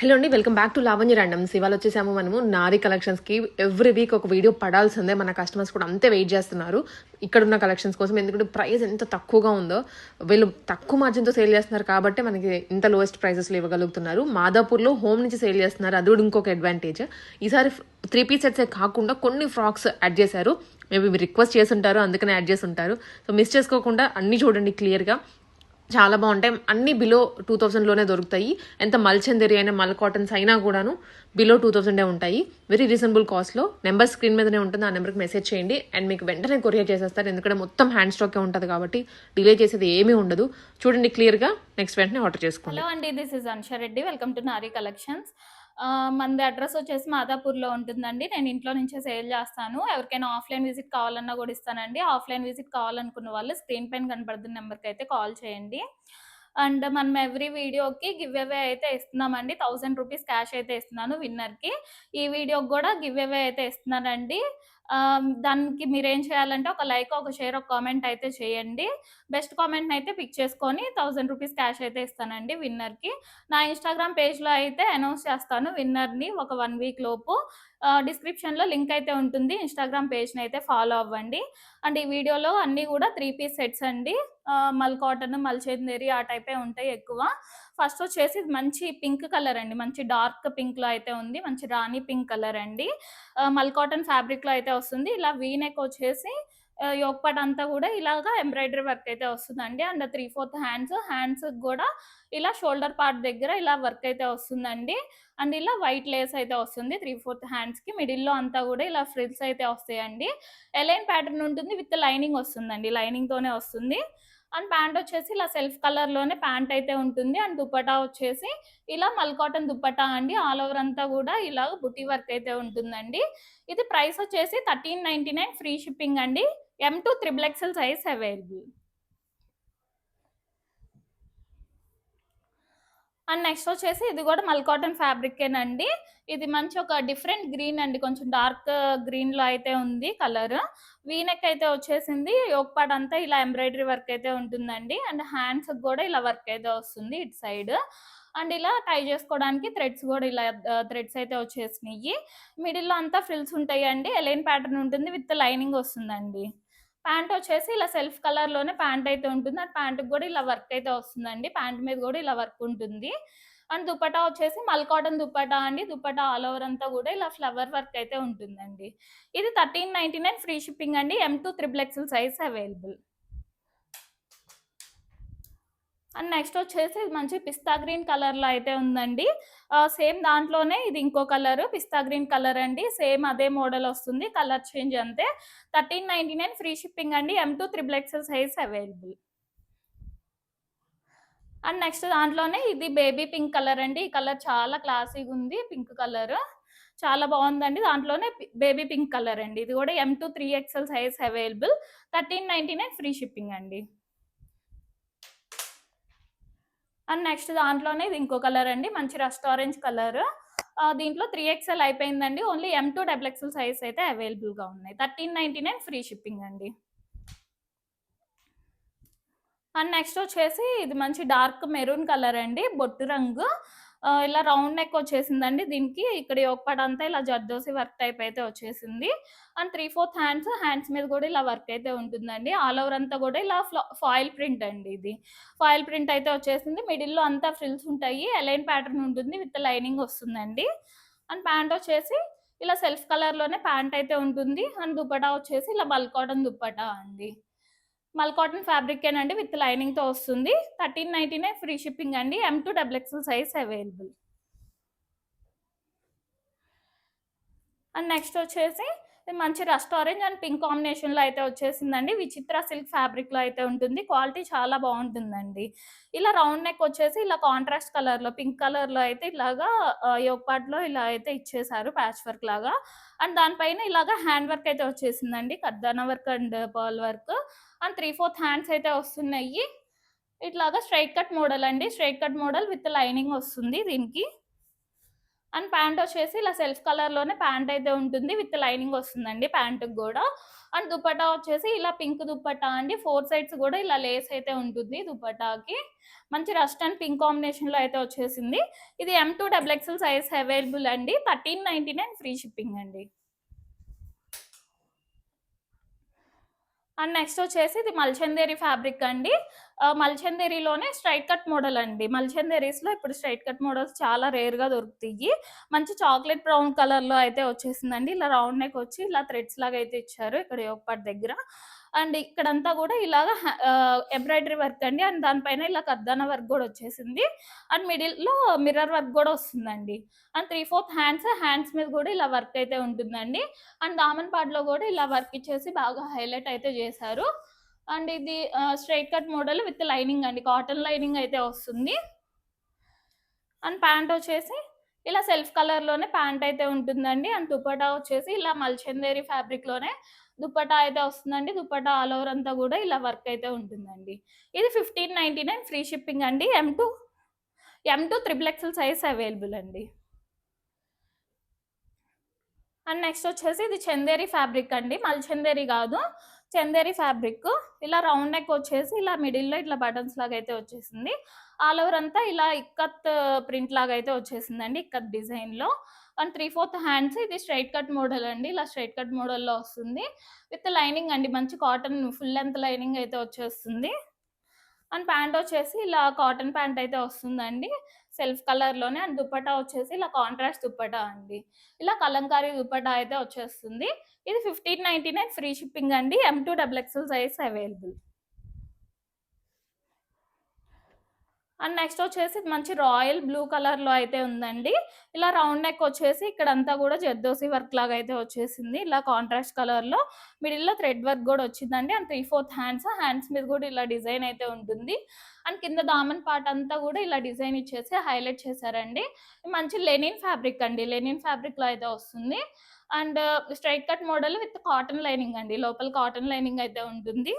Hello అండి. Welcome back to Lavanya randoms. ఇవాళ వచ్చేసాము మనము నారి కలెక్షన్స్‌కి. ఎవ్రీ వీక్ ఒక వీడియో పడాల్సిందే. మన కస్టమర్స్ కూడా అంతే వెయిట్ చేస్తున్నారు ఇక్కడున్న కలెక్షన్స్ కోసం. ఎందుకంటే ప్రైస్ ఎంత తక్కువగా ఉందో, వీళ్ళు తక్కువ మార్జిన్‌తో సేల్ చేస్తున్నారు కాబట్టి మనకి ఇంత లోయెస్ట్ ప్రైసెస్‌లో ఇవ్వగలుగుతున్నారు. మాదాపూర్‌లో హోమ్ నుంచి సేల్ చేస్తున్నారు. అది కూడా ఇంకొక అడ్వాంటేజ్. ఈసారి 3 పీస్ సెట్సే కాకుండా కొన్ని ఫ్రాక్స్ యాడ్ చేశారు. మేబీ మీరు రిక్వెస్ట్ చేసుంటారు, అందుకనే యాడ్ చేసి ఉంటారు. సో మిస్ చేసుకోకుండా అన్నీ చూడండి క్లియర్‌గా. చాలా బాగుంటాయి. అన్ని బిలో 2000లోనే దొరుకుతాయి. ఎంత మల్చందరి అయినా మల్ కాటన్స్ అయినా కూడాను బిలో 2000 ఉంటాయి. వెరీ రీజనబుల్ కాస్ట్లో. నెంబర్ స్క్రీన్ మీదనే ఉంటుంది. ఆ నెంబర్కి మెసేజ్ చేయండి అండ్ మీకు వెంటనే కొరియర్ చేసేస్తారు. ఎందుకంటే మొత్తం హ్యాండ్ స్టాకే ఉంటుంది కాబట్టి డిలే చేసేది ఏమీ ఉండదు. చూడండి క్లియర్గా. నెక్స్ట్ వెంటనే ఆర్డర్ చేసుకోండి. హలో అండి, this is Ansha Reddy. Welcome to Nari collections. మనది అడ్రస్ వచ్చేసి మాదాపూర్లో ఉంటుందండి. నేను ఇంట్లో నుంచే సేల్ చేస్తాను. ఎవరికైనా ఆఫ్లైన్ విజిట్ కావాలన్నా కూడా ఇస్తానండి. ఆఫ్లైన్ విజిట్ కావాలనుకున్న వాళ్ళు స్క్రీన్ పైన కనపడుతున్న నెంబర్కి అయితే కాల్ చేయండి. అండ్ మనం ఎవ్రీ వీడియోకి గివ్ అవే అయితే ఇస్తున్నామండి. 1000 రూపీస్ క్యాష్ అయితే ఇస్తున్నాను విన్నర్కి. ఈ వీడియోకి కూడా గివ్ అవే అయితే ఇస్తున్నానండి. దానికి మీరేం చేయాలంటే ఒక లైక్, ఒక షేర్, ఒక కామెంట్ అయితే చేయండి. బెస్ట్ కామెంట్ని అయితే పిక్ చేసుకొని 1000 రూపీస్ క్యాష్ అయితే ఇస్తానండి విన్నర్కి. నా ఇన్స్టాగ్రామ్ పేజ్లో అయితే అనౌన్స్ చేస్తాను విన్నర్ని ఒక 1 వీక్ లోపు. డిస్క్రిప్షన్లో లింక్ అయితే ఉంటుంది. ఇన్స్టాగ్రామ్ పేజ్ని అయితే ఫాలో అవ్వండి. అండ్ ఈ వీడియోలో అన్నీ కూడా 3 పీస్ సెట్స్ అండి. మల్ కాటన్, మల్ చందేరి ఆ టైపే ఉంటాయి ఎక్కువ. ఫస్ట్ వచ్చేసి మంచి పింక్ కలర్ అండి. మంచి డార్క్ పింక్లో అయితే ఉంది. మంచి రాణి పింక్ కలర్ అండి. మల్ కాటన్ ఫ్యాబ్రిక్లో అయితే వస్తుంది. ఇలా వీ నెక్ వచ్చేసి యోక్ పార్ట్ అంతా కూడా ఇలాగా ఎంబ్రాయిడరీ వర్క్ అయితే వస్తుందండి. అండ్ 3/4 హ్యాండ్స్ కూడా ఇలా షోల్డర్ పార్ట్ దగ్గర ఇలా వర్క్ అయితే వస్తుందండి. అండ్ ఇలా వైట్ లేస్ అయితే వస్తుంది 3/4 హ్యాండ్స్కి. మిడిల్లో అంతా కూడా ఇలా ఫ్రిల్స్ అయితే వస్తాయండి. ఎలైన్ ప్యాటర్న్ ఉంటుంది, విత్ లైనింగ్ వస్తుందండి. లైనింగ్తోనే వస్తుంది. అండ్ ప్యాంట్ వచ్చేసి ఇలా సెల్ఫ్ కలర్లోనే ప్యాంట్ అయితే ఉంటుంది. అండ్ దుపట్టా వచ్చేసి ఇలా మల్ కాటన్ దుపట్టా అండి. ఆల్ ఓవర్ అంతా కూడా ఇలా బుటీ వర్క్ అయితే ఉంటుందండి. ఇది ప్రైస్ వచ్చేసి 1399 ఫ్రీ షిప్పింగ్ అండి. M2 XXL size available. And next వచ్చేసి ఇది కూడా మల్ కాటన్ ఫ్యాబ్రికేనండి. ఇది మంచి ఒక డిఫరెంట్ గ్రీన్ అండి. కొంచెం డార్క్ గ్రీన్లో అయితే ఉంది కలర్. వీనెక్ అయితే వచ్చేసింది. యోక్ పార్ట్ అంతా ఇలా ఎంబ్రాయిడరీ వర్క్ అయితే ఉంటుందండి. అండ్ హ్యాండ్స్ కూడా ఇలా వర్క్ అయితే వస్తుంది ఇటు సైడ్. అండ్ ఇలా టై చేసుకోవడానికి థ్రెడ్స్ కూడా ఇలా థ్రెడ్స్ అయితే వచ్చేసినాయి. మిడిల్లో అంతా ఫ్రిల్స్ ఉంటాయండి. ఎలైన్ ప్యాటర్న్ ఉంటుంది, విత్ లైనింగ్ వస్తుందండి. ప్యాంట్ వచ్చేసి ఇలా సెల్ఫ్ కలర్లోనే ప్యాంట్ అయితే ఉంటుంది. అండ్ ప్యాంట్కి కూడా ఇలా వర్క్ అయితే వస్తుందండి. ప్యాంట్ మీద కూడా ఇలా వర్క్ ఉంటుంది. అండ్ దుపట్టా వచ్చేసి మల్ కాటన్ దుపట్టా అండి. దుపట్టా ఆల్ ఓవర్ అంతా కూడా ఇలా ఫ్లవర్ వర్క్ అయితే ఉంటుందండి. ఇది 1399 ఫ్రీ షిప్పింగ్ అండి. M2 XXL size available. And next వచ్చేసి మంచి పిస్తా గ్రీన్ కలర్లో అయితే ఉందండి. సేమ్ దాంట్లోనే ఇది ఇంకో కలర్ పిస్తా గ్రీన్ కలర్ అండి. సేమ్ అదే మోడల్ వస్తుంది, కలర్ చేంజ్ అంతే. 1399 ఫ్రీ షిప్పింగ్ అండి. M2 XXL size available. And next దాంట్లోనే ఇది బేబీ పింక్ కలర్ అండి. ఈ కలర్ చాలా క్లాసీగా ఉంది. పింక్ కలర్ చాలా బాగుందండి. దాంట్లోనే బేబీ పింక్ కలర్ అండి. ఇది కూడా M2 3XL size available. 1399 free shipping అండి. అండ్ నెక్స్ట్ దాంట్లోనే ఇది ఇంకో కలర్ అండి. మంచి రస్ట్ ఆరెంజ్ కలర్. దీంట్లో 3XL అయిపోయిందండి. ఓన్లీ M2 XXL సైజ్ అయితే అవైలబుల్గా ఉన్నాయి. 1399 ఫ్రీ షిప్పింగ్ అండి. అండ్ నెక్స్ట్ వచ్చేసి ఇది మంచి డార్క్ మెరూన్ కలర్ అండి. బొట్టు రంగు. ఇలా రౌండ్ నెక్ వచ్చేసిందండి. దీనికి ఇక్కడ యోగపాట్ అంతా ఇలా జర్దోసి వర్క్ టైప్ అయితే వచ్చేసింది. అండ్ 3/4 హ్యాండ్స్ మీద కూడా ఇలా వర్క్ అయితే ఉంటుందండి. ఆల్ ఓవర్ అంతా కూడా ఇలా ఫాయిల్ ప్రింట్ అండి. ఇది ఫాయిల్ ప్రింట్ అయితే వచ్చేసింది. మిడిల్లో అంతా ఫ్రిల్స్ ఉంటాయి. ఎలైన్ ప్యాటర్న్ ఉంటుంది, విత్ లైనింగ్ వస్తుందండి. అండ్ ప్యాంట్ వచ్చేసి ఇలా సెల్ఫ్ కలర్లోనే ప్యాంట్ అయితే ఉంటుంది. అండ్ దుపట్టా వచ్చేసి ఇలా మల్ కాటన్ దుపట్టా అండి. మల్ కాటన్ ఫ్యాబ్రికేనండి, విత్ లైనింగ్తో వస్తుంది. 1399 ఫ్రీ షిప్పింగ్ అండి. M2 XXL size available. And next వచ్చేసి మంచి రస్ట్ ఆరెంజ్ అండ్ పింక్ కాంబినేషన్లో అయితే వచ్చేసిందండి. విచిత్ర సిల్క్ ఫ్యాబ్రిక్లో అయితే ఉంటుంది. క్వాలిటీ చాలా బాగుంటుందండి. ఇలా రౌండ్ నెక్ వచ్చేసి ఇలా కాంట్రాస్ట్ కలర్లో పింక్ కలర్లో అయితే ఇలాగా యోగ్ పార్ట్లో ఇలా అయితే ఇచ్చేసారు ప్యాచ్ వర్క్ లాగా. అండ్ దానిపైన ఇలాగా హ్యాండ్ వర్క్ అయితే వచ్చేసిందండి. Kardana work and pearl work. And 3/4 hands అయితే వస్తున్నాయి. ఇట్లాగా స్ట్రైట్ కట్ మోడల్ అండి. Straight cut model with lining వస్తుంది దీనికి. అండ్ ప్యాంట్ వచ్చేసి ఇలా సెల్ఫ్ కలర్లోనే ప్యాంట్ అయితే ఉంటుంది, విత్ లైనింగ్ వస్తుందండి ప్యాంటుకి కూడా. అండ్ దుపట్టా వచ్చేసి ఇలా పింక్ దుపట్టా అండి, 4 సైడ్స్ కూడా ఇలా లేస్ అయితే ఉంటుంది దుపట్టాకి. మంచి రస్ట్ అండ్ పింక్ కాంబినేషన్లో అయితే వచ్చేసింది. ఇది M2 XXL సైజ్ అవైలబుల్ అండి. 1399 ఫ్రీ షిప్పింగ్ అండి. అండ్ నెక్స్ట్ వచ్చేసి ఇది మల్చందేరి ఫ్యాబ్రిక్ అండి. మల్చందేరిలోనే స్ట్రైట్ కట్ మోడల్ అండి. మల్చందేరీస్లో ఇప్పుడు స్ట్రైట్ కట్ మోడల్స్ చాలా రేర్గా దొరుకుతాయి. మంచి చాక్లెట్ బ్రౌన్ కలర్లో అయితే వచ్చేసిందండి. ఇలా రౌండ్ నెక్ వచ్చి ఇలా థ్రెడ్స్ లాగా అయితే ఇచ్చారు ఇక్కడ ఒకటి దగ్గర. అండ్ ఇక్కడంతా కూడా ఇలాగ ఎంబ్రాయిడరీ వర్క్ అండి. అండ్ దానిపైన ఇలా కద్దాన వర్క్ కూడా వచ్చేసింది. అండ్ మిడిల్లో మిర్రర్ వర్క్ కూడా వస్తుందండి. అండ్ 3/4 హ్యాండ్స్ మీద కూడా ఇలా వర్క్ అయితే ఉంటుందండి. అండ్ దామన్ పార్ట్లో కూడా ఇలా వర్క్ ఇచ్చేసి బాగా హైలైట్ అయితే చేశారు. అండ్ ఇది straight cut model with lining అండి, కాటన్ లైనింగ్ అయితే వస్తుంది. అండ్ ప్యాంట్ వచ్చేసి ఇలా సెల్ఫ్ కలర్లోనే ప్యాంట్ అయితే ఉంటుందండి. అండ్ దుపట్టా వచ్చేసి ఇలా మల్చందేరి ఫ్యాబ్రిక్లోనే దుపట్టా అయితే వస్తుందండి. దుపట్టా ఆల్ ఓవర్ అంతా కూడా ఇలా వర్క్ అయితే ఉంటుందండి. ఇది 1599 ఫ్రీ షిప్పింగ్ అండి. M2 XXL సైజ్ అవైలబుల్ అండి. అండ్ నెక్స్ట్ వచ్చేసి ఇది చందేరి ఫ్యాబ్రిక్ అండి, మల్చందేరి కాదు, చందేరి ఫ్యాబ్రిక్. ఇలా రౌండ్ నెక్ వచ్చేసి ఇలా మిడిల్లో ఇట్లా బటన్స్ లాగా అయితే వచ్చేసింది. ఆల్ ఓవర్ అంతా ఇలా ఇక్కత్ ప్రింట్ లాగా అయితే వచ్చేసిందండి, ఇక్కత్ డిజైన్లో. And 3/4 hands. ఇది స్ట్రైట్ కట్ మోడల్ అండి, ఇలా స్ట్రైట్ కట్ మోడల్లో వస్తుంది విత్ లైనింగ్ అండి. మంచి కాటన్ ఫుల్ లెంత్ లైనింగ్ అయితే వచ్చేస్తుంది. అండ్ ప్యాంట్ వచ్చేసి ఇలా కాటన్ ప్యాంట్ అయితే వస్తుందండి, సెల్ఫ్ కలర్లోనే. అండ్ దుపట్టా వచ్చేసి ఇలా కాంట్రాస్ట్ దుపట్టా అండి, ఇలా కలంకారీ దుపట్టా అయితే వచ్చేస్తుంది. ఇది 1599 ఫ్రీ షిప్పింగ్ అండి. M2 XXL size available. And next వచ్చేసి మంచి రాయల్ బ్లూ కలర్లో అయితే ఉందండి. ఇలా రౌండ్ నెక్ వచ్చేసి ఇక్కడంతా కూడా జర్దోసి వర్క్ లాగా అయితే వచ్చేసింది, ఇలా కాంట్రాస్ట్ కలర్లో. మిడిల్లో థ్రెడ్ వర్క్ కూడా వచ్చిందండి. అండ్ 3/4 హ్యాండ్స్ మీద కూడా ఇలా డిజైన్ అయితే ఉంటుంది. అండ్ కింద దామన్ పార్ట్ అంతా కూడా ఇలా డిజైన్ ఇచ్చేసి హైలైట్ చేశారండి. మంచి లెనిన్ ఫ్యాబ్రిక్ అండి, లెనిన్ ఫ్యాబ్రిక్లో అయితే వస్తుంది. And straight cut model with cotton lining అండి, లోపల కాటన్ లైనింగ్ అయితే ఉంటుంది.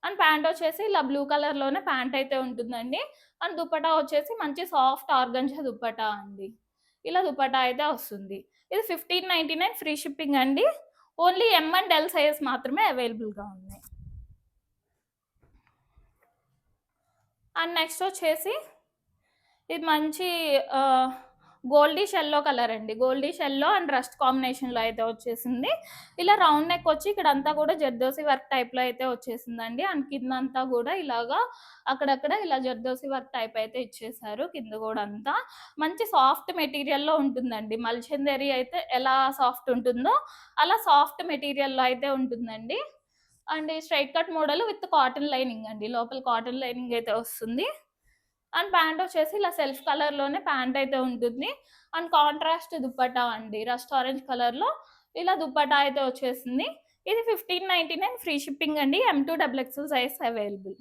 అండ్ ప్యాంట్ వచ్చేసి ఇలా బ్లూ కలర్లోనే ప్యాంట్ అయితే ఉంటుందండి. అండ్ దుపట్టా వచ్చేసి మంచి సాఫ్ట్ ఆర్గంజా దుపట్టా అండి, ఇలా దుపట్టా అయితే వస్తుంది. ఇది 1599 ఫ్రీ షిప్పింగ్ అండి. Only M and L size మాత్రమే అవైలబుల్గా ఉన్నాయి. అండ్ నెక్స్ట్ వచ్చేసి ఇది మంచి గోల్డిష్ ఎల్లో కలర్ అండి, గోల్డిష్ ఎల్లో అండ్ రస్ట్ కాంబినేషన్లో అయితే వచ్చేసింది. ఇలా రౌండ్ నెక్ వచ్చి ఇక్కడ అంతా కూడా జర్దోసి వర్క్ టైప్లో అయితే వచ్చేసిందండి. అండ్ కింద అంతా కూడా ఇలాగా అక్కడక్కడ ఇలా జర్దోసి వర్క్ టైప్ అయితే ఇచ్చేసారు. కింద కూడా అంతా మంచి సాఫ్ట్ మెటీరియల్లో ఉంటుందండి. మల్చందేరి అయితే ఎలా సాఫ్ట్ ఉంటుందో అలా సాఫ్ట్ మెటీరియల్లో అయితే ఉంటుందండి. అండ్ ఈ straight cut model with cotton lining అండి, లోపల కాటన్ లైనింగ్ అయితే వస్తుంది. అండ్ ప్యాంట్ వచ్చేసి ఇలా సెల్ఫ్ కలర్లోనే ప్యాంట్ అయితే ఉంటుంది. అండ్ కాంట్రాస్ట్ దుపట్టా అండి, రస్ట్ ఆరెంజ్ కలర్లో ఇలా దుపట్టా అయితే వచ్చేసింది. ఇది 1599 ఫ్రీ షిప్పింగ్ అండి. M2 XXL size available.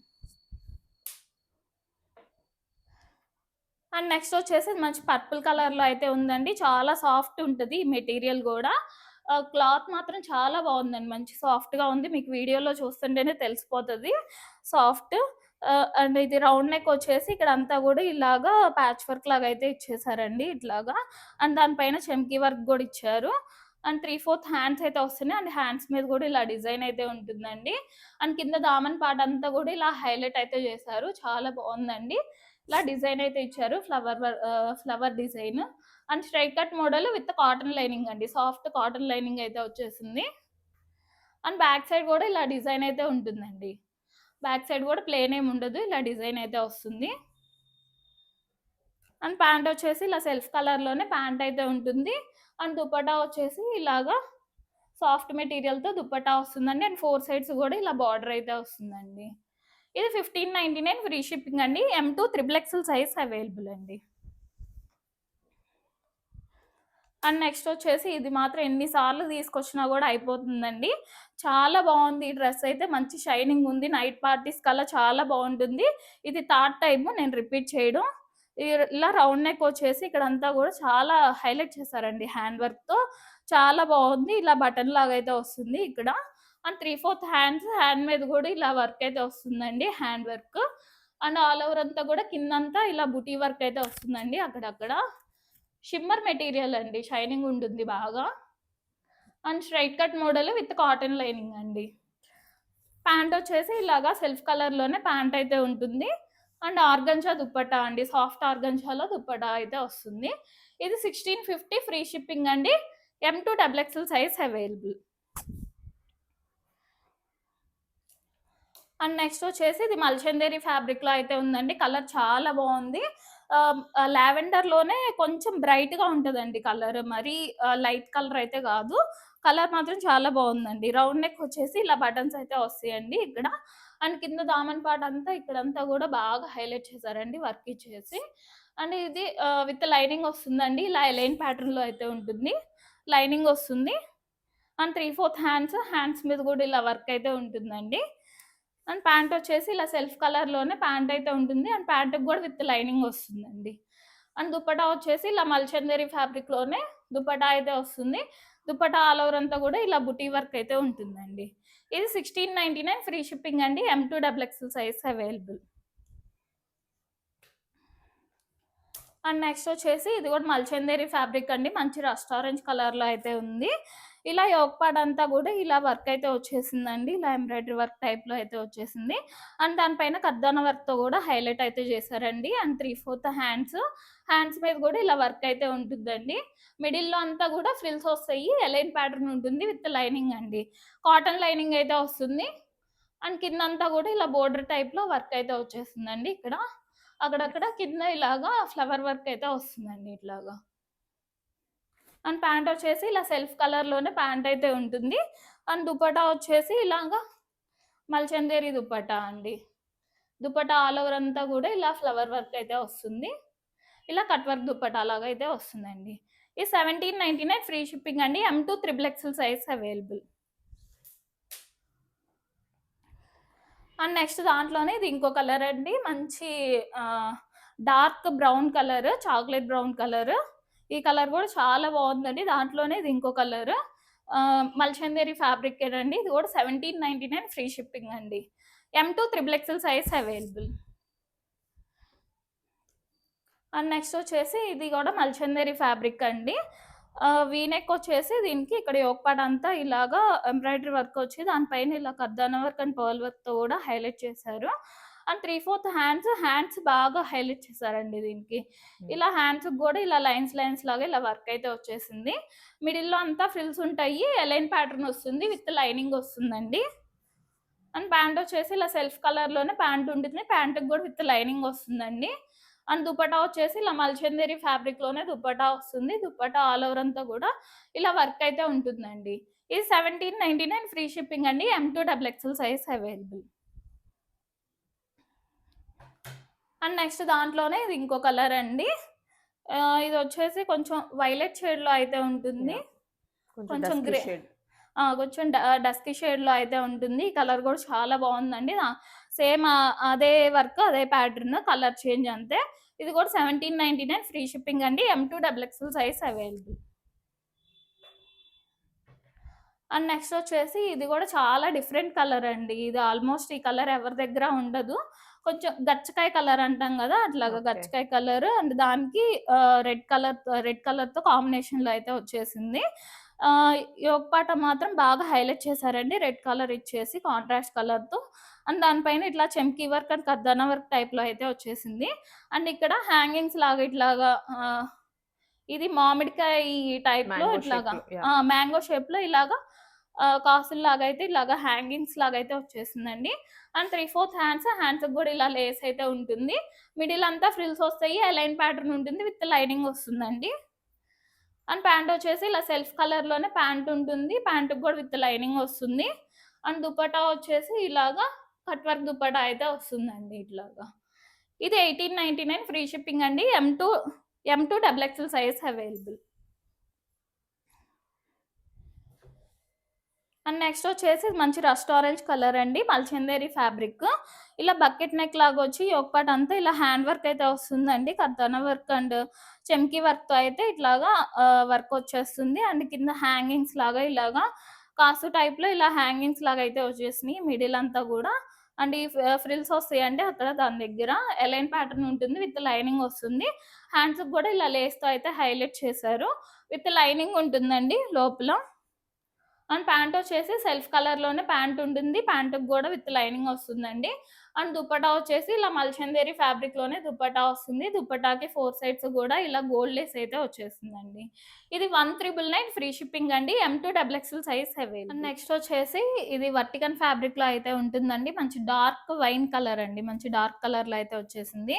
And next వచ్చేసి మంచి పర్పుల్ కలర్లో అయితే ఉందండి, చాలా సాఫ్ట్ ఉంటుంది ఈ మెటీరియల్ కూడా. క్లాత్ మాత్రం చాలా బాగుందండి, మంచి సాఫ్ట్గా ఉంది. మీకు వీడియోలో చూస్తుంటేనే తెలిసిపోతుంది సాఫ్ట్. అండ్ ఇది రౌండ్ నెక్ వచ్చేసి ఇక్కడ అంతా కూడా ఇలాగా ప్యాచ్ వర్క్ లాగా అయితే ఇచ్చేసారండి ఇట్లాగా. అండ్ దానిపైన చెమ్కీ వర్క్ కూడా ఇచ్చారు. అండ్ 3/4 హ్యాండ్స్ అయితే వస్తున్నాయి. అండ్ హ్యాండ్స్ మీద కూడా ఇలా డిజైన్ అయితే ఉంటుందండి. అండ్ కింద దామన్ పార్ట్ అంతా కూడా ఇలా హైలైట్ అయితే చేశారు, చాలా బాగుందండి. ఇలా డిజైన్ అయితే ఇచ్చారు, flower design. And straight cut model with cotton lining అండి, సాఫ్ట్ కాటన్ లైనింగ్ అయితే వచ్చేసింది. అండ్ బ్యాక్ సైడ్ కూడా ఇలా డిజైన్ అయితే ఉంటుందండి, బ్యాక్ సైడ్ కూడా ప్లేన్ ఏమి ఉండదు, ఇలా డిజైన్ అయితే వస్తుంది. అండ్ ప్యాంట్ వచ్చేసి ఇలా సెల్ఫ్ కలర్లోనే ప్యాంట్ అయితే ఉంటుంది. అండ్ దుపట్టా వచ్చేసి ఇలాగా సాఫ్ట్ మెటీరియల్తో దుపట్టా వస్తుందండి. అండ్ 4 సైడ్స్ కూడా ఇలా బార్డర్ అయితే వస్తుందండి. ఇది 1599 ఫ్రీ షిప్పింగ్ అండి. M2 XXL సైజ్ అవైలబుల్ అండి. అండ్ నెక్స్ట్ వచ్చేసి ఇది మాత్రం ఎన్నిసార్లు తీసుకొచ్చినా కూడా అయిపోతుందండి, చాలా బాగుంది ఈ డ్రెస్ అయితే. మంచి షైనింగ్ ఉంది, నైట్ పార్టీస్ కల్లా చాలా బాగుంటుంది. ఇది థర్డ్ టైం నేను రిపీట్ చేయడం. ఇలా రౌండ్ నెక్ వచ్చేసి ఇక్కడ అంతా కూడా చాలా హైలైట్ చేశారండి హ్యాండ్ వర్క్తో, చాలా బాగుంది. ఇలా బటన్ లాగా అయితే వస్తుంది ఇక్కడ. అండ్ 3/4 హ్యాండ్ మీద కూడా ఇలా వర్క్ అయితే వస్తుందండి, hand work. And all over అంతా కూడా కిందంతా ఇలా బుటీ వర్క్ అయితే వస్తుందండి అక్కడక్కడ. షిమ్మర్ మెటీరియల్ అండి, షైనింగ్ ఉంటుంది బాగా. And straight cut model with cotton lining అండి. ప్యాంట్ వచ్చేసి ఇలాగా సెల్ఫ్ కలర్లోనే ప్యాంట్ అయితే ఉంటుంది. అండ్ ఆర్గంజా దుప్పటా అండి, సాఫ్ట్ ఆర్గంజాలో దుప్పటా అయితే వస్తుంది. ఇది 1650 ఫ్రీ షిప్పింగ్ అండి. M2 XXL size available. And next వచ్చేసి ఇది మల్చందేరి ఫ్యాబ్రిక్లో అయితే ఉందండి. కలర్ చాలా బాగుంది. లావెండర్లోనే కొంచెం బ్రైట్గా ఉంటుందండి కలర్, మరీ లైట్ కలర్ అయితే కాదు. కలర్ మాత్రం చాలా బాగుందండి. రౌండ్ నెక్ వచ్చేసి ఇలా బటన్స్ అయితే వస్తాయండి ఇక్కడ. అండ్ కింద దామన్ పార్ట్ అంతా ఇక్కడంతా కూడా బాగా హైలైట్ చేశారండి వర్క్ ఇచ్చేసి. అండ్ ఇది విత్ లైనింగ్ వస్తుందండి. ఇలా ఎలైన్ ప్యాటర్న్లో అయితే ఉంటుంది, లైనింగ్ వస్తుంది. అండ్ 3/4 హ్యాండ్స్ మీద కూడా ఇలా వర్క్ అయితే ఉంటుందండి. అండ్ ప్యాంట్ వచ్చేసి ఇలా సెల్ఫ్ కలర్లోనే ప్యాంట్ అయితే ఉంటుంది. అండ్ ప్యాంట్కి కూడా విత్ లైనింగ్ వస్తుందండి. అండ్ దుపట్టా వచ్చేసి ఇలా మల్చందేరి ఫ్యాబ్రిక్లోనే దుపట్టా అయితే వస్తుంది. దుపట్టా ఆల్ ఓవర్ అంతా కూడా ఇలా బుటీ వర్క్ అయితే ఉంటుందండి. ఇది 1699 ఫ్రీ షిప్పింగ్ అండి. M2 XXL size available. And next వచ్చేసి ఇది కూడా మల్చందేరి ఫ్యాబ్రిక్ అండి. మంచి రస్ట్ ఆరెంజ్ కలర్లో అయితే ఉంది. ఇలా యోక్ పార్ట్ అంతా కూడా ఇలా వర్క్ అయితే వచ్చేసిందండి. ఇలా ఎంబ్రాయిడరీ వర్క్ టైప్లో అయితే వచ్చేసింది. అండ్ దానిపైన కర్దానా వర్క్తో కూడా హైలైట్ అయితే చేశారండి. అండ్ 3/4 హ్యాండ్స్ మీద కూడా ఇలా వర్క్ అయితే ఉంటుందండి. మిడిల్లో అంతా కూడా ఫ్రిల్స్ వస్తాయి. ఎలైన్ ప్యాటర్న్ ఉంటుంది విత్ లైనింగ్ అండి. కాటన్ లైనింగ్ అయితే వస్తుంది. అండ్ కిందంతా కూడా ఇలా బోర్డర్ టైప్లో వర్క్ అయితే వచ్చేసిందండి. ఇక్కడ అక్కడక్కడ కింద ఇలాగా ఫ్లవర్ వర్క్ అయితే వస్తుందండి ఇట్లాగా. అండ్ ప్యాంట్ వచ్చేసి ఇలా సెల్ఫ్ కలర్లోనే ప్యాంట్ అయితే ఉంటుంది. అండ్ దుపట్టా వచ్చేసి ఇలాగా మల్చందేరి దుపట్టా అండి. దుపట్టా ఆల్ ఓవర్ అంతా కూడా ఇలా ఫ్లవర్ వర్క్ అయితే వస్తుంది. ఇలా కట్ వర్క్ దుపట్టా లాగా అయితే వస్తుందండి. ఈ 1799 ఫ్రీ షిప్పింగ్ అండి. M2 XXL size available. And next దాంట్లోనే ఇది ఇంకో కలర్ అండి. మంచి dark brown colour, chocolate brown colour. ఈ కలర్ కూడా చాలా బాగుందండి. దాంట్లోనే ఇది ఇంకో కలర్ మల్చందేరి ఫ్యాబ్రిక్ అండి. ఇది కూడా 1799 ఫ్రీ షిప్పింగ్ అండి. M2 XXL size available. And next వచ్చేసి ఇది కూడా మల్చందేరి ఫ్యాబ్రిక్ అండి. వీనెక్ వచ్చేసి దీనికి ఇక్కడ యోక్ పార్ట్ అంతా ఇలాగా ఎంబ్రాయిడరీ వర్క్ వచ్చి దానిపైన ఇలా కర్దానా వర్క్ అండ్ పర్ల్ వర్క్తో కూడా హైలైట్ చేశారు. అండ్ 3/4 హ్యాండ్స్ బాగా హైలైట్ చేశారండి దీనికి. ఇలా హ్యాండ్స్కి కూడా ఇలా లైన్స్ లాగా ఇలా వర్క్ అయితే వచ్చేసింది. మిడిల్లో అంతా ఫ్రిల్స్ ఉంటాయి. ఎలైన్ ప్యాటర్న్ వస్తుంది విత్ లైనింగ్ వస్తుందండి. అండ్ ప్యాంట్ వచ్చేసి ఇలా సెల్ఫ్ కలర్లోనే ప్యాంట్ ఉంటుంది. ప్యాంట్కి కూడా విత్ లైనింగ్ వస్తుందండి. అండ్ దుపట్టా వచ్చేసి ఇలా మల్చందేరి ఫ్యాబ్రిక్లోనే దుపట్టా వస్తుంది. దుపట్టా ఆల్ ఓవర్ అంతా కూడా ఇలా వర్క్ అయితే ఉంటుందండి. ఇది 1799 ఫ్రీ షిప్పింగ్ అండి. M2 XXL size available. And next దాంట్లోనే ఇది ఇంకో కలర్ అండి. ఇది వచ్చేసి కొంచెం వైలెట్ షేడ్లో అయితే ఉంటుంది. కొంచెం గ్రే, కొంచెం డస్కీ షేడ్లో అయితే ఉంటుంది. ఈ కలర్ కూడా చాలా బాగుందండి. సేమ్ అదే వర్క్ అదే ప్యాటర్న్, కలర్ చేంజ్ అంతే. ఇది కూడా 1799 ఫ్రీ షిప్పింగ్ అండి. M2 XXL size available. And next వచ్చేసి ఇది కూడా చాలా డిఫరెంట్ కలర్ అండి. ఇది ఆల్మోస్ట్ ఈ కలర్ ఎవరి దగ్గర ఉండదు. కొంచెం గచ్చకాయ కలర్ అంటాం కదా, అట్లాగా గచ్చకాయ కలర్. అండ్ దానికి రెడ్ కలర్తో కాంబినేషన్లో అయితే వచ్చేసింది. యోక్ పాట మాత్రం బాగా హైలైట్ చేశారండి, రెడ్ కలర్ ఇచ్చేసి కాంట్రాస్ట్ కలర్తో. అండ్ దానిపైన ఇట్లా చెంకీ వర్క్ అండ్ కర్దానా వర్క్ టైప్లో అయితే వచ్చేసింది. అండ్ ఇక్కడ హ్యాంగింగ్స్ లాగా ఇట్లాగా ఇది మామిడికాయ టైప్లో ఇట్లాగా మ్యాంగో షేప్లో ఇలాగా కాసులు లాగా అయితే ఇలాగా హ్యాంగింగ్స్ లాగా అయితే వచ్చేసిందండి. అండ్ 3/4 హ్యాండ్స్ కూడా ఇలా లేస్ అయితే ఉంటుంది. మిడిల్ అంతా ఫ్రిల్స్ వస్తాయి. అలైన్ ప్యాటర్న్ ఉంటుంది విత్ లైనింగ్ వస్తుందండి. అండ్ ప్యాంట్ వచ్చేసి ఇలా సెల్ఫ్ కలర్లోనే ప్యాంట్ ఉంటుంది. ప్యాంట్కి కూడా విత్ లైనింగ్ వస్తుంది. అండ్ దుపట్టా వచ్చేసి ఇలాగా కట్ వర్క్ దుపట్టా అయితే వస్తుందండి ఇట్లాగా. ఇది 1899 ఫ్రీ షిప్పింగ్ అండి. M2 XXL size available. And next వచ్చేసి మంచి రస్ట్ ఆరెంజ్ కలర్ అండి, మల్చందేరి ఫ్యాబ్రిక్. ఇలా బకెట్ నెక్ లాగా వచ్చి యోక్ పార్ట్ అంతా ఇలా హ్యాండ్ వర్క్ అయితే వస్తుందండి. కర్దానా వర్క్ అండ్ చెంకీ వర్క్తో అయితే ఇట్లాగా వర్క్ వచ్చేస్తుంది. అండ్ కింద హ్యాంగింగ్స్ లాగా ఇలాగా కాసు టైప్లో ఇలా హ్యాంగింగ్స్ లాగా అయితే వచ్చేసినాయి మిడిల్ అంతా కూడా. అండ్ ఈ ఫ్రిల్స్ వస్తాయండి అక్కడ దాని దగ్గర. ఎలైన్ ప్యాటర్న్ ఉంటుంది విత్ లైనింగ్ వస్తుంది. హ్యాండ్స్కి కూడా ఇలా లేస్తో అయితే హైలైట్ చేశారు. విత్ లైనింగ్ ఉంటుందండి లోపల. అండ్ ప్యాంట్ వచ్చేసి సెల్ఫ్ కలర్లోనే ప్యాంట్ ఉంటుంది, ప్యాంటుకి కూడా విత్ లైనింగ్ వస్తుందండి. అండ్ దుపట్టా వచ్చేసి ఇలా మల్చందేరి ఫ్యాబ్రిక్లోనే దుపట్టా వస్తుంది. దుపట్టాకి 4 సైడ్స్ కూడా ఇలా గోల్డ్ లేస్ అయితే వచ్చేస్తుందండి. ఇది 1399 ఫ్రీ షిప్పింగ్ అండి. M2XXL size available. నెక్స్ట్ వచ్చేసి ఇది వర్టికన్ ఫ్యాబ్రిక్లో అయితే ఉంటుందండి. మంచి డార్క్ వైన్ కలర్ అండి, మంచి డార్క్ కలర్లో అయితే వచ్చేసింది.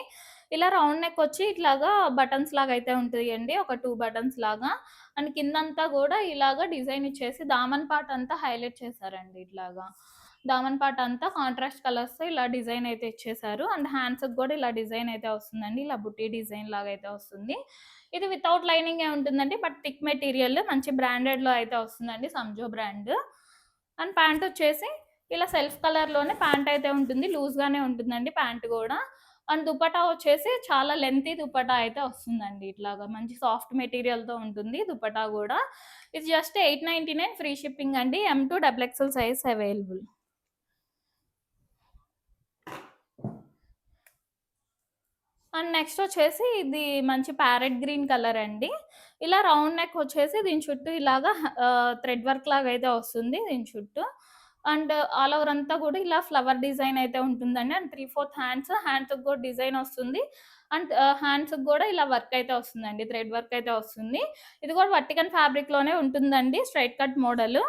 ఇలా రౌండ్ నెక్ వచ్చి ఇట్లాగా బటన్స్ లాగా అయితే ఉంటాయండి, ఒక 2 బటన్స్ లాగా. అండ్ కిందంతా కూడా ఇలాగా డిజైన్ ఇచ్చేసి దామన్ పార్ట్ అంతా హైలైట్ చేశారండి. ఇట్లాగా దామన్ పార్ట్ అంతా కాంట్రాస్ట్ కలర్స్తో ఇలా డిజైన్ అయితే ఇచ్చేసారు. అండ్ హ్యాండ్స్కి కూడా ఇలా డిజైన్ అయితే వస్తుందండి, ఇలా బుట్టి డిజైన్ లాగా అయితే వస్తుంది. ఇది వితౌట్ లైనింగే ఉంటుందండి, బట్ థిక్ మెటీరియల్ మంచి బ్రాండెడ్లో అయితే వస్తుందండి, సంజో బ్రాండ్. అండ్ ప్యాంట్ వచ్చేసి ఇలా సెల్ఫ్ కలర్లోనే ప్యాంట్ అయితే ఉంటుంది, లూజ్గానే ఉంటుందండి ప్యాంట్ కూడా. అండ్ దుపట్టా వచ్చేసి చాలా లెంతీ దుపట్టా అయితే వస్తుందండి, ఇట్లాగా మంచి సాఫ్ట్ మెటీరియల్తో ఉంటుంది దుపట్టా కూడా. ఇది జస్ట్ 899 ఫ్రీ షిప్పింగ్ అండి. M2XXL size available. And next వచ్చేసి ఇది మంచి ప్యారెట్ గ్రీన్ కలర్ అండి. ఇలా రౌండ్ నెక్ వచ్చేసి దీని చుట్టూ ఇలాగా థ్రెడ్ వర్క్ లాగా అయితే వస్తుంది దీని చుట్టూ. అండ్ ఆల్ ఓవర్ అంతా కూడా ఇలా ఫ్లవర్ డిజైన్ అయితే ఉంటుందండి. అండ్ 3/4 హ్యాండ్స్కి కూడా డిజైన్ వస్తుంది. అండ్ హ్యాండ్స్కి కూడా ఇలా వర్క్ అయితే వస్తుందండి, థ్రెడ్ వర్క్ అయితే వస్తుంది. ఇది కూడా వర్టికన్ ఫ్యాబ్రిక్లోనే ఉంటుందండి, straight cut model.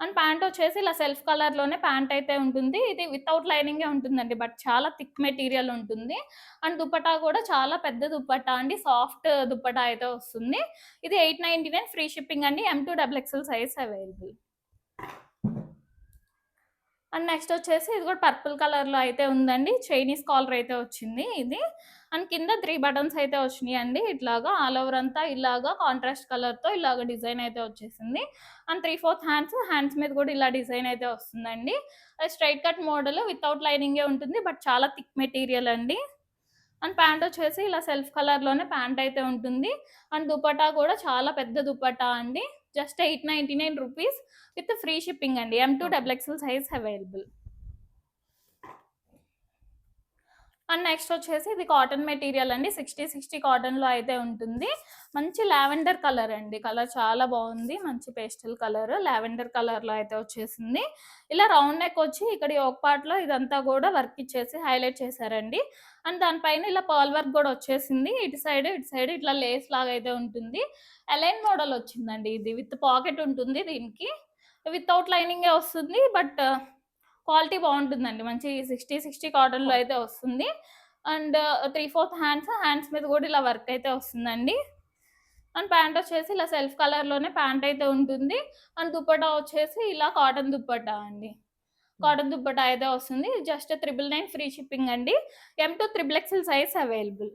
And pant వచ్చేసి ఇలా సెల్ఫ్ కలర్లోనే ప్యాంట్ అయితే ఉంటుంది. ఇది వితౌట్ లైనింగే ఉంటుందండి, బట్ చాలా థిక్ మెటీరియల్ ఉంటుంది. అండ్ దుపట్టా కూడా చాలా పెద్ద దుపట్టా అండి, సాఫ్ట్ దుపట్టా అయితే వస్తుంది. ఇది 899 ఫ్రీ షిప్పింగ్ అండి. M2XXL size available. And next వచ్చేసి ఇది కూడా పర్పుల్ కలర్లో అయితే ఉందండి, చైనీస్ కాలర్ అయితే వచ్చింది ఇది. అండ్ కింద 3 బటన్స్ అయితే వచ్చినాయి అండి, ఇట్లాగా ఆల్ ఓవర్ అంతా ఇలాగా కాంట్రాస్ట్ కలర్తో ఇలాగ డిజైన్ అయితే వచ్చేసింది. అండ్ 3/4 హ్యాండ్స్ మీద కూడా ఇలా డిజైన్ అయితే వస్తుందండి. స్ట్రైట్ కట్ మోడల్ వితౌట్ లైనింగే ఉంటుంది, బట్ చాలా థిక్ మెటీరియల్ అండి. అండ్ ప్యాంట్ వచ్చేసి ఇలా సెల్ఫ్ కలర్లోనే ప్యాంట్ అయితే ఉంటుంది. అండ్ దుపట్టా కూడా చాలా పెద్ద దుపట్టా అండి, just 899 rupees with free shipping అండి. M2XXL size available. And next వచ్చేసి ఇది కాటన్ మెటీరియల్ అండి, 60 కాటన్లో అయితే ఉంటుంది. మంచి లావెండర్ కలర్ అండి, కలర్ చాలా బాగుంది, మంచి పేస్టల్ కలర్ లావెండర్ కలర్లో అయితే వచ్చేసింది. ఇలా రౌండ్ నెక్ వచ్చి ఇక్కడ ఒక పార్ట్లో ఇదంతా కూడా వర్క్ ఇచ్చేసి హైలైట్ చేశారండి. అండ్ దానిపైన ఇలా పర్ల్ వర్క్ కూడా వచ్చేసింది, ఇటు సైడ్ ఇట్లా లేస్ లాగా అయితే ఉంటుంది. అలైన్ మోడల్ వచ్చిందండి, ఇది విత్ పాకెట్ ఉంటుంది దీనికి. వితౌట్ లైనింగే వస్తుంది, బట్ క్వాలిటీ బాగుంటుందండి, మంచి 60 కాటన్లో అయితే వస్తుంది. అండ్ 3/4 హ్యాండ్స్ మీద కూడా ఇలా వర్క్ అయితే వస్తుందండి. అండ్ ప్యాంట్ వచ్చేసి ఇలా సెల్ఫ్ కలర్లోనే ప్యాంట్ అయితే ఉంటుంది. అండ్ దుపట్టా వచ్చేసి ఇలా కాటన్ దుపట్టా అండి, కాటన్ దుపట్టా అయితే వస్తుంది. జస్ట్ 999 ఫ్రీ షిప్పింగ్ అండి. M2XXL size available.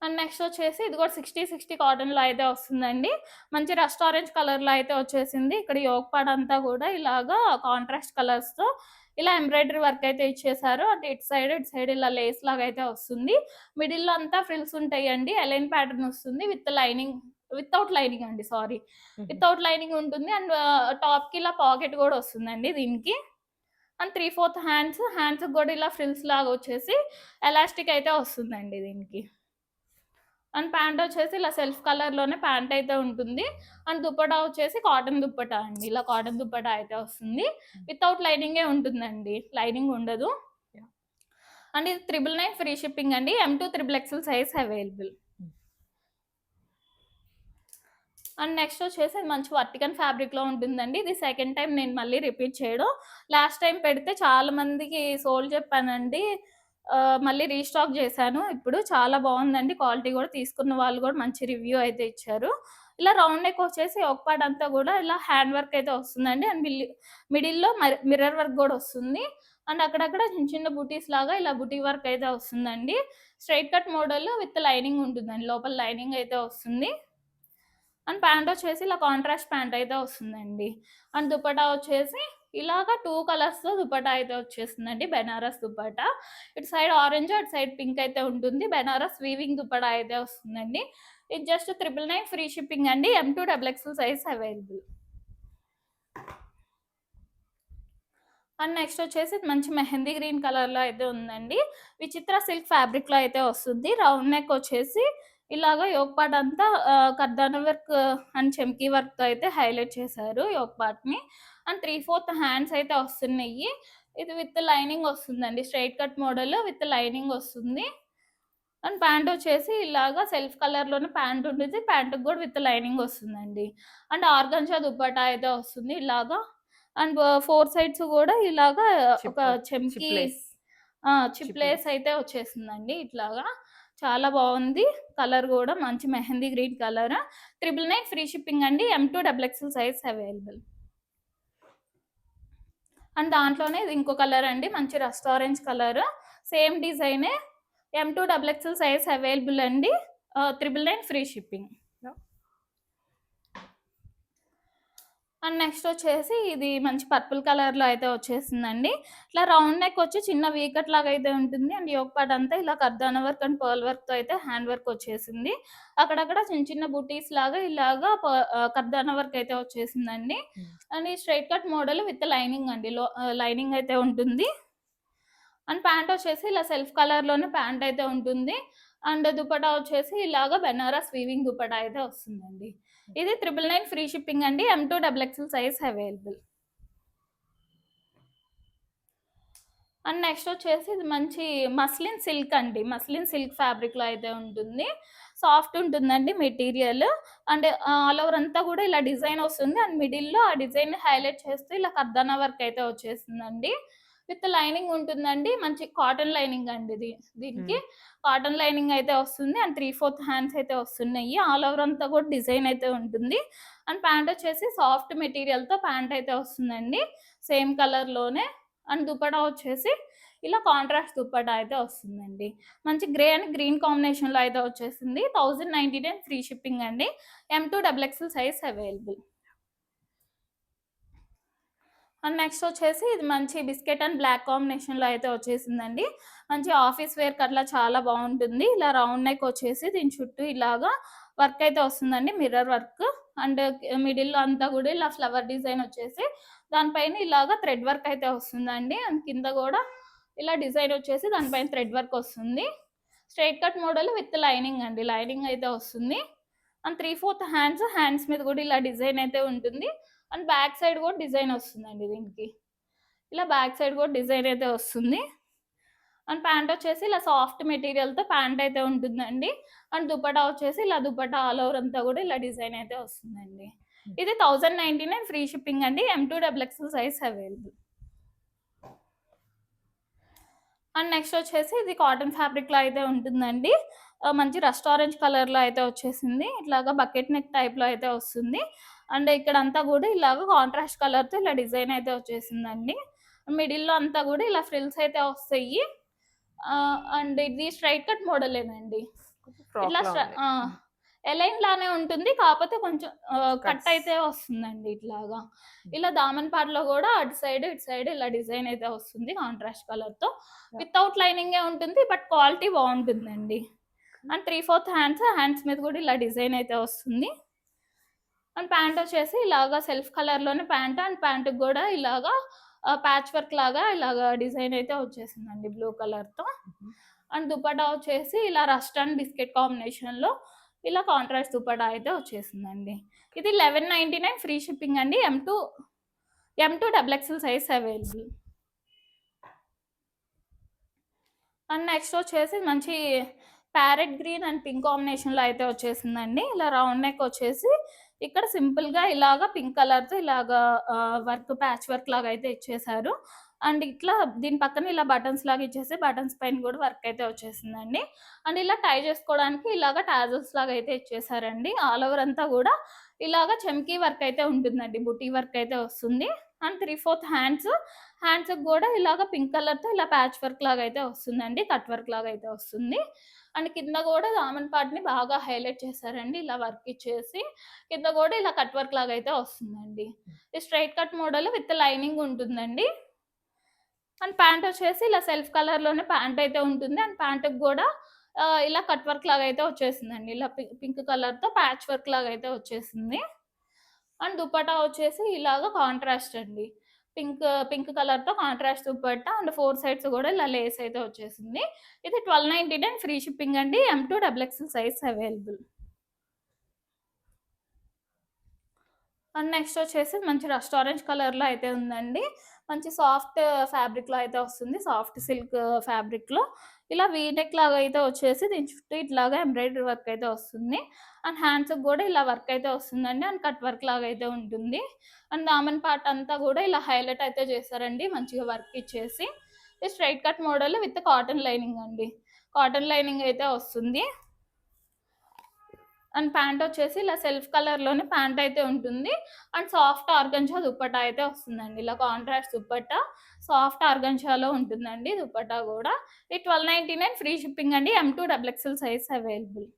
And next వచ్చేసి ఇది కూడా 60 కాటన్లో అయితే వస్తుందండి, మంచి రస్ట్ ఆరెంజ్ కలర్లో అయితే వచ్చేసింది. ఇక్కడ యోక్ పార్ట్ అంతా కూడా ఇలాగా కాంట్రాస్ట్ కలర్స్తో ఇలా ఎంబ్రాయిడరీ వర్క్ అయితే ఇచ్చేసారు. అంటే ఇటు సైడ్ ఇలా లేస్ లాగా అయితే వస్తుంది. మిడిల్లో అంతా ఫ్రిల్స్ ఉంటాయండి, అలైన్ ప్యాటర్న్ వస్తుంది వితౌట్ లైనింగ్ అండి, సారీ వితౌట్ లైనింగ్ ఉంటుంది. అండ్ టాప్కి ఇలా పాకెట్ కూడా వస్తుందండి దీనికి. అండ్ 3/4 హ్యాండ్స్కి కూడా ఇలా ఫ్రిల్స్ లాగా వచ్చేసి ఎలాస్టిక్ అయితే వస్తుందండి దీనికి. అండ్ ప్యాంట్ వచ్చేసి ఇలా సెల్ఫ్ కలర్లోనే ప్యాంట్ అయితే ఉంటుంది. అండ్ దుపట్టా వచ్చేసి కాటన్ దుపట్టా అండి, ఇలా కాటన్ దుపట్టా అయితే వస్తుంది. వితౌట్ లైనింగే ఉంటుందండి, లైనింగ్ ఉండదు. అండ్ ఇది 999 ఫ్రీ షిప్పింగ్ అండి. M2XXL size available. And next వచ్చేసి మంచి వర్టికన్ ఫ్యాబ్రిక్లో ఉంటుందండి. ఇది సెకండ్ టైం నేను మళ్ళీ రిపీట్ చేయడం, లాస్ట్ టైం పెడితే చాలా మందికి సోల్ చెప్పానండి, మళ్ళీ రీస్టాక్ చేశాను. ఇప్పుడు చాలా బాగుందండి క్వాలిటీ కూడా, తీసుకున్న వాళ్ళు కూడా మంచి రివ్యూ అయితే ఇచ్చారు. ఇలా రౌండ్ నెక్ వచ్చేసి ఒక పార్ట్ అంతా కూడా ఇలా హ్యాండ్ వర్క్ అయితే వస్తుందండి. అండ్ మిడిల్లో మిర్రర్ వర్క్ కూడా వస్తుంది. అండ్ అక్కడక్కడ చిన్న బుటీస్ లాగా ఇలా బుటీ వర్క్ అయితే వస్తుందండి. Straight cut model with lining ఉంటుందండి, లోపల లైనింగ్ అయితే వస్తుంది. అండ్ ప్యాంట్ వచ్చేసి ఇలా కాంట్రాస్ట్ ప్యాంట్ అయితే వస్తుందండి. అండ్ దుపట్టా వచ్చేసి ఇలాగా 2 కలర్స్తో దుపట్టా అయితే వచ్చేస్తుందండి, బెనారస్ దుపట్టా. ఇటు సైడ్ ఆరెంజ్, అటు సైడ్ పింక్ అయితే ఉంటుంది. బెనారస్ వీవింగ్ దుపట్టా అయితే వస్తుందండి. ఇది జస్ట్ 999 ఫ్రీ షిప్పింగ్ అండి. M2XXL size available. And next వచ్చేసి ఇది మంచి మెహందీ గ్రీన్ కలర్‌లో అయితే ఉందండి. విచిత్ర సిల్క్ ఫ్యాబ్రిక్‌లో అయితే వస్తుంది. రౌండ్ నెక్ వచ్చేసి ఇలాగ యోక్ పార్ట్ అంతా కర్దానా వర్క్ అండ్ చెమ్కీ వర్క్‌తో అయితే హైలైట్ చేశారు యోక్ పార్ట్‌ని. అండ్ 3/4 హ్యాండ్స్ అయితే వస్తున్నాయి. ఇది విత్ లైనింగ్ వస్తుందండి. Straight cut model with lining వస్తుంది. అండ్ ప్యాంట్ వచ్చేసి ఇలాగా సెల్ఫ్ కలర్‌లోనే ప్యాంట్ ఉండిద్ది. ప్యాంట్‌కి గూడా విత్ లైనింగ్ వస్తుందండి. అండ్ ఆర్గంజా దుపట్టా అయితే వస్తుంది ఇలాగా. అండ్ 4 సైడ్స్ గూడా ఇలాగా ఒక చిప్ చెమ్కీ చిప్ చిప్ చిప్ లేస్ అయితే వచ్చేసిందండి ఇట్లాగా. చాలా బావుంది. కలర్ గూడా మంచి mehndi green colour. 999 free shipping అండి. M2 double XL size available. And దాంట్లోనే ఇది ఇంకో కలర్ అండి. మంచి రస్ట్ ఆరెంజ్ కలర్. సేమ్ డిజైనే M2 double XL size available అండి. 999 ఫ్రీ షిప్పింగ్. అండ్ నెక్స్ట్ వచ్చేసి ఇది మంచి పర్పుల్ కలర్‌లో అయితే వచ్చేసిందండి. ఇట్లా రౌండ్ నెక్ వచ్చి చిన్న వీ కట్ లాగా అయితే ఉంటుంది. అండ్ యోక్ పార్ట్ అంతా ఇలా కర్దానా వర్క్ అండ్ పర్ల్ వర్క్‌తో అయితే హ్యాండ్ వర్క్ వచ్చేసింది. అక్కడక్కడ చిన్న చిన్న బుటీస్ లాగా ఇలాగా కర్దానా వర్క్ అయితే వచ్చేసిందండి. అండ్ ఈ straight cut model with lining అండి. లైనింగ్ అయితే ఉంటుంది. అండ్ ప్యాంట్ వచ్చేసి ఇలా సెల్ఫ్ కలర్‌లోనే ప్యాంట్ అయితే ఉంటుంది. అండ్ దుపట్టా వచ్చేసి ఇలాగా బెనారస్ వీవింగ్ దుపట్టా అయితే వస్తుందండి. ఇది 999 ఫ్రీ షిప్పింగ్ అండి. M2 double XL size available. And next వచ్చేసి ఇది మంచి మస్లిన్ సిల్క్ అండి. మస్లిన్ సిల్క్ ఫ్యాబ్రిక్‌లో అయితే ఉంటుంది. సాఫ్ట్ ఉంటుందండి మెటీరియల్. అండ్ ఆల్ ఓవర్ అంతా కూడా ఇలా డిజైన్ వస్తుంది. అండ్ మిడిల్‌లో ఆ డిజైన్‌ని హైలైట్ చేస్తూ ఇలా కర్దానా వర్క్ అయితే వచ్చేసిందండి. విత్ లైనింగ్ ఉంటుందండి. మంచి కాటన్ లైనింగ్ అండి దీనికి. కాటన్ లైనింగ్ అయితే వస్తుంది. అండ్ 3/4 హ్యాండ్స్ అయితే వస్తున్నాయి. ఆల్ ఓవర్ అంతా కూడా డిజైన్ అయితే ఉంటుంది. అండ్ ప్యాంట్ వచ్చేసి సాఫ్ట్ మెటీరియల్‌తో ప్యాంట్ అయితే వస్తుందండి. సేమ్ కలర్‌లోనే. అండ్ దుపట్టా వచ్చేసి ఇలా కాంట్రాస్ట్ దుపట్టా అయితే వస్తుందండి. మంచి గ్రే అండ్ గ్రీన్ కాంబినేషన్‌లో అయితే వచ్చేసింది. 1099 ఫ్రీ షిప్పింగ్ అండి. M2 double XL size available. And next వచ్చేసి ఇది మంచి బిస్కెట్ అండ్ బ్లాక్ కాంబినేషన్‌లో అయితే వచ్చేసిందండి. మంచి ఆఫీస్ వేర్‌కి అట్లా చాలా బావుంటుంది. ఇలా రౌండ్ నెక్ వచ్చేసి దీని చుట్టూ ఇలాగా వర్క్ అయితే వస్తుందండి. Mirror work. అండ్ మిడిల్‌లో అంతా కూడా ఇలా ఫ్లవర్ డిజైన్ వచ్చేసి దానిపైన ఇలాగా థ్రెడ్ వర్క్ అయితే వస్తుందండి. అండ్ కింద కూడా ఇలా డిజైన్ వచ్చేసి దానిపైన థ్రెడ్ వర్క్ వస్తుంది. Straight cut model with lining అండి. లైనింగ్ అయితే వస్తుంది. అండ్ 3/4 హ్యాండ్స్ మీద కూడా ఇలా డిజైన్ అయితే ఉంటుంది. అండ్ బ్యాక్ సైడ్ కూడా డిజైన్ వస్తుందండి దీనికి. ఇలా బ్యాక్ సైడ్ కూడా డిజైన్ అయితే వస్తుంది. అండ్ ప్యాంట్ వచ్చేసి ఇలా సాఫ్ట్ మెటీరియల్‌తో ప్యాంట్ అయితే ఉంటుందండి. అండ్ దుపట్టా వచ్చేసి ఇలా దుపట్టా ఆల్ ఓవర్ అంతా కూడా ఇలా డిజైన్ అయితే వస్తుందండి. ఇది 1099 ఫ్రీ షిప్పింగ్ అండి. M2 double XL size available. And next వచ్చేసి ఇది కాటన్ ఫ్యాబ్రిక్‌లో అయితే ఉంటుందండి. మంచి రస్ట్ ఆరెంజ్ కలర్‌లో అయితే వచ్చేసింది. ఇట్లాగా బకెట్ నెక్ టైప్‌లో అయితే వస్తుంది. అండ్ ఇక్కడంతా గూడా ఇలాగ కాంట్రాస్ట్ కలర్‌తో ఇలా డిజైన్ అయితే వచ్చేసిందండి. మిడిల్‌లో అంతా గూడా ఇలా ఫ్రిల్స్ అయితే వస్తాయి. అండ్ ఇది స్ట్రెయిట్ కట్ మోడలేనండి. ఇట్లా ఫ్రాక్‌లా ఉంది. ఎలైన్ లానే ఉంటుంది. కాపోతే కొంచెం కట్ కట్స్. అయితే వస్తుందండి ఇట్లాగా. ఇలా దామన్ పార్ట్‌లో గూడా అటు సైడ్, ఇటు సైడ్ ఇలా డిజైన్ అయితే వస్తుంది కాంట్రాస్ట్ కలర్‌తో. వితౌట్ లైనింగే ఉంటుంది. బట్ క్వాలిటీ బావుంటుందండి. అండ్ 3/4 హ్యాండ్స్ మీద గూడా ఇలా డిజైన్ అయితే వస్తుంది. అండ్ ప్యాంట్ వచ్చేసి ఇలాగా సెల్ఫ్ కలర్‌లోనే ప్యాంట్. అండ్ ప్యాంట్‌కి గూడా ఇలాగా ప్యాచ్ వర్క్ లాగా ఇలాగా డిజైన్ అయితే వచ్చేసిందండి బ్లూ కలర్‌తో. అండ్ దుపట్టా వచ్చేసి ఇలా రస్ట్ అండ్ బిస్కెట్ కాంబినేషన్‌లో ఇలా కాంట్రాస్ట్ దుపట్టా అయితే వచ్చేసిందండి. ఇది 1199 ఫ్రీ షిప్పింగ్ అండి. M2 double XL size available. And next వచ్చేసి మంచి ప్యారెట్ గ్రీన్ అండ్ పింక్ కాంబినేషన్‌లో అయితే వచ్చేసిందండి. ఇలా రౌండ్ నెక్ వచ్చేసి ఇక్కడ సింపుల్‌గా ఇలాగా పింక్ కలర్‌తో ఇలాగా వర్క్ ప్యాచ్ వర్క్ లాగా అయితే ఇచ్చేసారు. అండ్ ఇట్లా దీని పక్కన ఇలా బటన్స్ లాగా ఇచ్చేసి బటన్స్ పైన కూడా వర్క్ అయితే వచ్చేసిందండి. అండ్ ఇలా టై చేసుకోవడానికి ఇలాగ టాజల్స్ లాగా అయితే ఇచ్చేసారండి. ఆల్ ఓవర్ అంతా కూడా ఇలాగ చెమ్కీ వర్క్ అయితే ఉంటుందండి. బుటీ వర్క్ అయితే వస్తుంది. అండ్ 3/4 హ్యాండ్స్‌కి గూడా ఇలాగ పింక్ కలర్‌తో ఇలా ప్యాచ్ వర్క్ లాగా అయితే వస్తుందండి. కట్ వర్క్ లాగా అయితే వస్తుంది. అండ్ కింద గూడా దామన్ పార్ట్‌ని బాగా హైలైట్ చేశారండి. ఇలా వర్క్ ఇచ్చేసి కింద గూడా ఇలా కట్ వర్క్ లాగా అయితే వస్తుందండి. ఇది straight cut model with lining ఉంటుందండి. అండ్ ప్యాంట్ వచ్చేసి ఇలా సెల్ఫ్ కలర్‌లోనే ప్యాంట్ అయితే ఉంటుంది. అండ్ ప్యాంట్‌కి గూడా ఇలా కట్ వర్క్ లాగా అయితే వచ్చేసిందండి. ఇలా పింక్ కలర్‌తో ప్యాచ్ వర్క్ లాగా అయితే వచ్చేసింది. అండ్ దుపట్టా వచ్చేసి ఇలాగ కాంట్రాస్ట్ అండి. పింక్ కలర్‌తో కాంట్రాస్ట్ దుపట్టా అండ్ 4 సైడ్స్ గూడా ఇలా లేస్ అయితే వచ్చేసింది. ఇది 1299 ఫ్రీ షిప్పింగ్ అండి. M2 double XL size available. And next వచ్చేసి మంచి రస్ట్ ఆరెంజ్ కలర్‌లో అయితే ఉందండి. మంచి సాఫ్ట్ ఫ్యాబ్రిక్‌లో అయితే వస్తుంది. సాఫ్ట్ సిల్క్ ఫ్యాబ్రిక్‌లో ఇలా వీ నెక్ లాగా అయితే వచ్చేసి దీని చుట్టూ ఇట్లాగా ఎంబ్రాయిడరీ వర్క్ అయితే వస్తుంది. అండ్ హ్యాండ్స్‌కి గూడా ఇలా వర్క్ అయితే వస్తుందండి. అండ్ కట్ వర్క్ లాగా అయితే ఉంటుంది. అండ్ దామన్ పార్ట్ అంతా గూడా ఇలా హైలైట్ అయితే చేశారండి మంచిగా వర్క్ ఇచ్చేసి. ఇది straight cut model with cotton lining అండి. కాటన్ లైనింగ్ అయితే వస్తుంది. అండ్ ప్యాంట్ వచ్చేసి ఇలా సెల్ఫ్ కలర్‌లోనే ప్యాంట్ అయితే ఉంటుంది. అండ్ సాఫ్ట్ ఆర్గంజా దుపట్టా అయితే వస్తుందండి. ఇలా కాంట్రాస్ట్ దుపట్టా సాఫ్ట్ ఆర్గంజాలో ఉంటుందండి దుపట్టా గూడా. ఇది 1299 ఫ్రీ షిప్పింగ్ అండి. M2 double XL size available.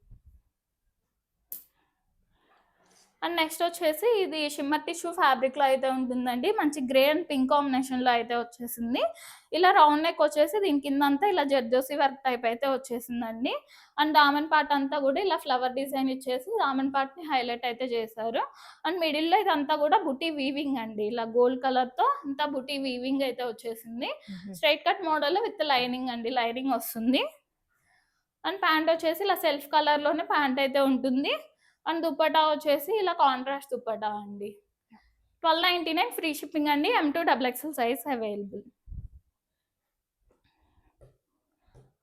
And next వచ్చేసి ఇది షిమ్మర్ టిష్యూ ఫ్యాబ్రిక్‌లో అయితే ఉంటుందండి. మంచి గ్రే అండ్ పింక్ కాంబినేషన్‌లో అయితే వచ్చేసింది. ఇలా రౌండ్ నెక్ వచ్చేసి దీని కిందంతా ఇలా జర్దోసి వర్క్ టైప్ అయితే వచ్చేసిందండి. అండ్ దామన్ పార్ట్ అంతా గూడా ఇలా ఫ్లవర్ డిజైన్ ఇచ్చేసి దామన్ పార్ట్‌ని హైలైట్ అయితే చేశారు. అండ్ మిడిల్‌లో ఇదంతా గూడా బుటీ వీవింగ్ అండి. ఇలా గోల్డ్ కలర్‌తో అంతా బుటీ వీవింగ్ అయితే వచ్చేసింది. Straight cut model with lining అండి. లైనింగ్ వస్తుంది. అండ్ ప్యాంట్ వచ్చేసి ఇలా సెల్ఫ్ కలర్‌లోనే ప్యాంట్ అయితే ఉంటుంది. అండ్ దుపట్టా వచ్చేసి ఇలా కాంట్రాస్ట్ దుపట్టా అండి. 1299 ఫ్రీ షిప్పింగ్ అండి. M2 double XL size available.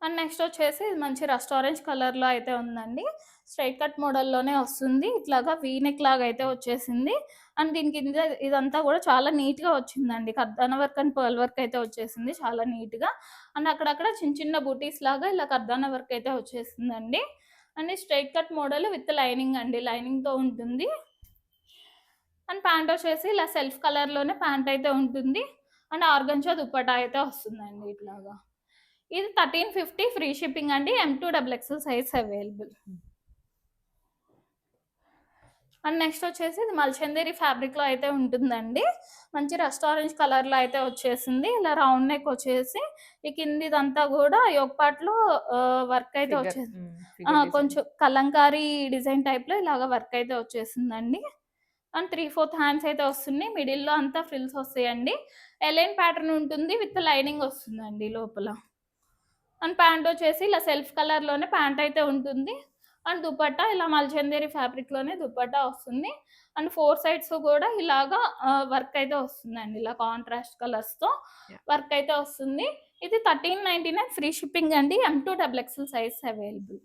And next వచ్చేసి ఇది మంచి రస్ట్ ఆరెంజ్ కలర్‌లో అయితే ఉందండి. స్ట్రెయిట్ కట్ మోడల్‌లోనే వస్తుంది. ఇట్లాగా వీ నెక్ లాగా అయితే వచ్చేసింది. అండ్ దీని కింద ఇదంతా గూడా చాలా నీట్‌గా వచ్చిందండి. కర్దానా వర్క్ అండ్ పర్ల్ వర్క్ అయితే వచ్చేసింది చాలా నీట్‌గా. అండ్ అక్కడక్కడ చిన్న చిన్న బూటీస్ లాగా ఇలా కర్దానా వర్క్ అయితే వచ్చేసిందండి. And straight cut model with lining అండి. లైనింగ్‌తో ఉంటుంది. అండ్ ప్యాంట్ వచ్చేసి ఇలా సెల్ఫ్ కలర్‌లోనే ప్యాంట్ అయితే ఉంటుంది. అండ్ ఆర్గంజా దుపట్టా అయితే వస్తుందండి ఇట్లాగా. ఇది 1350 ఫ్రీ షిప్పింగ్ అండి. M2 double XL size available. And next వచ్చేసి ఇది మల్చందేరి ఫ్యాబ్రిక్‌లో అయితే ఉంటుందండి. మంచి రస్ట్ ఆరెంజ్ కలర్‌లో అయితే వచ్చేసింది. ఇలా రౌండ్ నెక్ వచ్చేసి ఈ కిందిదంతా గూడా యోక్ పార్ట్‌లో వర్క్ అయితే ఫిగర్ వచ్చేసి ఫిగర్ డిజైన్. కొంచెం కలంకారీ డిజైన్ టైప్‌లో ఇలాగ వర్క్ అయితే వచ్చేసిందండి. అండ్ 3/4 హ్యాండ్స్ అయితే వస్తున్నాయి. మిడిల్‌లో అంతా ఫ్రిల్స్ వస్తాయండి. ఎలైన్ ప్యాటర్న్ ఉంటుంది విత్ లైనింగ్ వస్తుందండి లోపల. అండ్ ప్యాంట్ వచ్చేసి ఇలా సెల్ఫ్ కలర్‌లోనే ప్యాంట్ అయితే ఉంటుంది. అండ్ దుపట్టా ఇలా మల్చందేరి ఫ్యాబ్రిక్‌లోనే దుపట్టా వస్తుంది. అండ్ 4 సైడ్స్ గూడా ఇలాగా వర్క్ అయితే వస్తుందండి. ఇలా కాంట్రాస్ట్ కలర్స్‌తో యాహ్! వర్క్ అయితే వస్తుంది. ఇది 1399 ఫ్రీ షిప్పింగ్ అండి. M2 double XL size available.